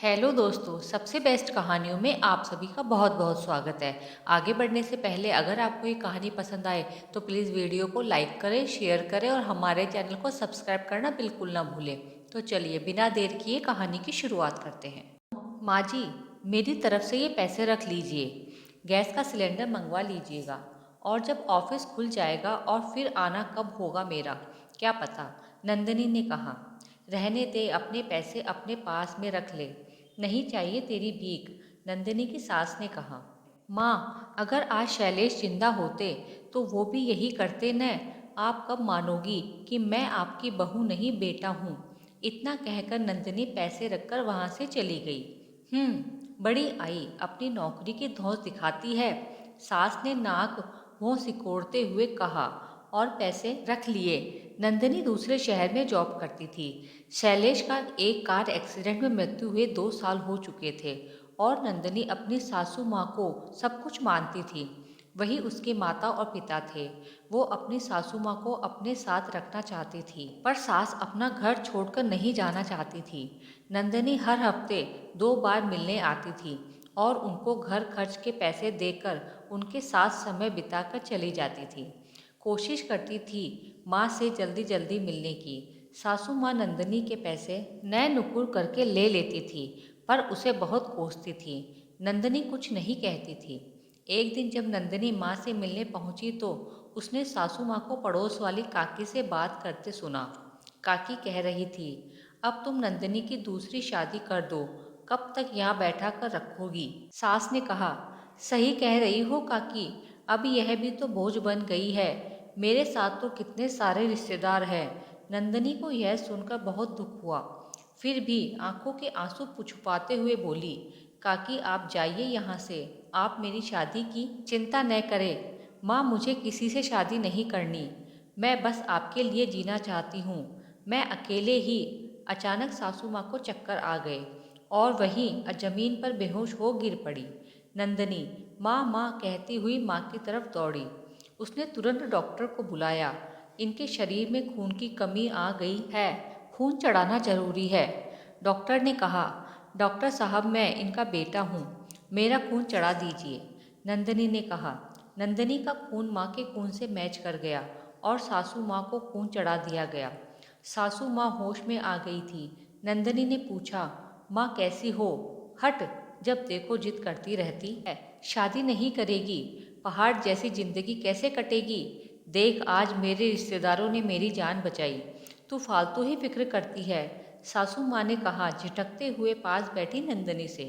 Hello दोस्तों, सबसे best कहानियों में आप सभी का बहुत बहुत स्वागत है। आगे बढ़ने से पहले अगर आपको ये कहानी पसंद आए तो प्लीज़ वीडियो को लाइक करें, शेयर करें और हमारे चैनल को सब्सक्राइब करना बिल्कुल ना भूलें। तो चलिए बिना देर किए कहानी की शुरुआत करते हैं। माँ जी, मेरी तरफ से ये पैसे रख लीजिए। गैस का सिलेंडर मंगवा लीजिएगा और जब ऑफिस खुल जाएगा और फिर आना कब होगा मेरा क्या पता, नंदिनी ने कहा। रहने दे, अपने पैसे अपने पास में रख ले। नहीं चाहिए तेरी भीख, नंदिनी की सास ने कहा। माँ, अगर आज शैलेश जिंदा होते तो वो भी यही करते न। आप कब मानोगी कि मैं आपकी बहू नहीं बेटा हूँ। इतना कहकर नंदिनी पैसे रखकर वहाँ से चली गई। बड़ी आई अपनी नौकरी की धौंस दिखाती है, सास ने नाक मुंह सिकोड़ते हुए कहा और पैसे रख लिए। नंदिनी दूसरे शहर में जॉब करती थी। शैलेश का एक कार एक्सीडेंट में मृत्यु हुए 2 साल हो चुके थे और नंदिनी अपनी सासू माँ को सब कुछ मानती थी। वही उसके माता और पिता थे। वो अपनी सासू माँ को अपने साथ रखना चाहती थी, पर सास अपना घर छोड़कर नहीं जाना चाहती थी। नंदिनी हर हफ्ते 2 बार मिलने आती थी और उनको घर खर्च के पैसे देकर उनके साथ समय बिताकर चली जाती थी। कोशिश करती थी माँ से जल्दी जल्दी मिलने की। सासू माँ नंदिनी के पैसे नए नुकुर करके ले लेती थी, पर उसे बहुत कोसती थी। नंदिनी कुछ नहीं कहती थी। एक दिन जब नंदिनी माँ से मिलने पहुंची तो उसने सासू माँ को पड़ोस वाली काकी से बात करते सुना। काकी कह रही थी, अब तुम नंदिनी की दूसरी शादी कर दो, कब तक यहाँ बैठा कर रखोगी। सास ने कहा, सही कह रही हो काकी, अब यह भी तो बोझ बन गई है। मेरे साथ तो कितने सारे रिश्तेदार हैं। नंदिनी को यह सुनकर बहुत दुख हुआ, फिर भी आंखों के आंसू छुपाते हुए बोली, काकी आप जाइए यहाँ से, आप मेरी शादी की चिंता न करें। माँ, मुझे किसी से शादी नहीं करनी, मैं बस आपके लिए जीना चाहती हूँ। मैं अकेले ही। अचानक सासू माँ को चक्कर आ गए और वहीं जमीन पर बेहोश हो गिर पड़ी। नंदिनी माँ माँ कहती हुई माँ की तरफ दौड़ी। उसने तुरंत डॉक्टर को बुलाया। इनके शरीर में खून की कमी आ गई है, खून चढ़ाना जरूरी है। डॉक्टर ने कहा, डॉक्टर साहब मैं इनका बेटा हूँ, मेरा खून चढ़ा दीजिए। नंदिनी ने कहा। नंदिनी का खून माँ के खून से मैच कर गया और सासू माँ को खून चढ़ा दिया गया। सासू माँ होश में आ गई थी। नंदिनी ने पूछा, माँ कैसी हो? हट, जब देखो जिद करती रहती है, शादी नहीं करेगी, पहाड़ जैसी जिंदगी कैसे कटेगी। देख, आज मेरे रिश्तेदारों ने मेरी जान बचाई, तू फालतू ही फिक्र करती है, सासू माँ ने कहा झिटकते हुए पास बैठी नंदिनी से।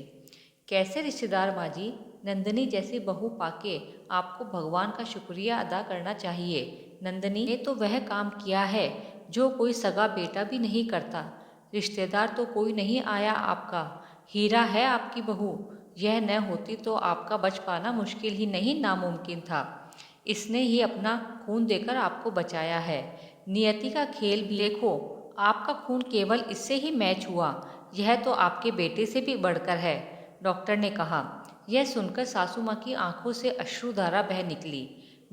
कैसे रिश्तेदार माँ जी? नंदिनी जैसी बहू पाके आपको भगवान का शुक्रिया अदा करना चाहिए। नंदिनी ने तो वह काम किया है जो कोई सगा बेटा भी नहीं करता। रिश्तेदार तो कोई नहीं आया आपका, हीरा है आपकी बहू। यह न होती तो आपका बच पाना मुश्किल ही नहीं नामुमकिन था। इसने ही अपना खून देकर आपको बचाया है। नियति का खेल भी देखो, आपका खून केवल इससे ही मैच हुआ, यह तो आपके बेटे से भी बढ़कर है, डॉक्टर ने कहा। यह सुनकर सासू माँ की आंखों से अश्रुधारा बह निकली।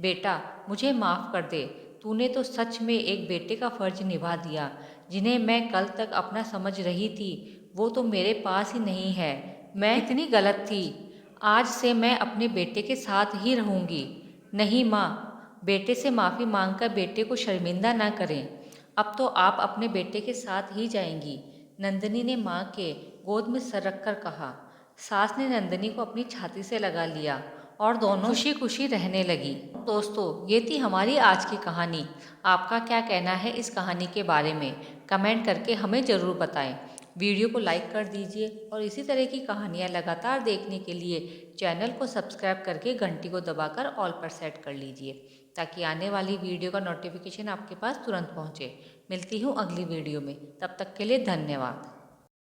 बेटा, मुझे माफ़ कर दे, तूने तो सच में एक बेटे का फर्ज निभा दिया। जिन्हें मैं कल तक अपना समझ रही थी वो तो मेरे पास ही नहीं है। मैं इतनी गलत थी। आज से मैं अपने बेटे के साथ ही रहूंगी। नहीं माँ, बेटे से माफ़ी मांगकर बेटे को शर्मिंदा ना करें। अब तो आप अपने बेटे के साथ ही जाएंगी, नंदिनी ने माँ के गोद में सर रखकर कहा। सास ने नंदिनी को अपनी छाती से लगा लिया और दोनों खुशी खुशी रहने लगी। दोस्तों, ये थी हमारी आज की कहानी। आपका क्या कहना है इस कहानी के बारे में? कमेंट करके हमें ज़रूर बताएं। वीडियो को लाइक कर दीजिए और इसी तरह की कहानियाँ लगातार देखने के लिए चैनल को सब्सक्राइब करके घंटी को दबाकर ऑल पर सेट कर लीजिए, ताकि आने वाली वीडियो का नोटिफिकेशन आपके पास तुरंत पहुँचे। मिलती हूँ अगली वीडियो में, तब तक के लिए धन्यवाद।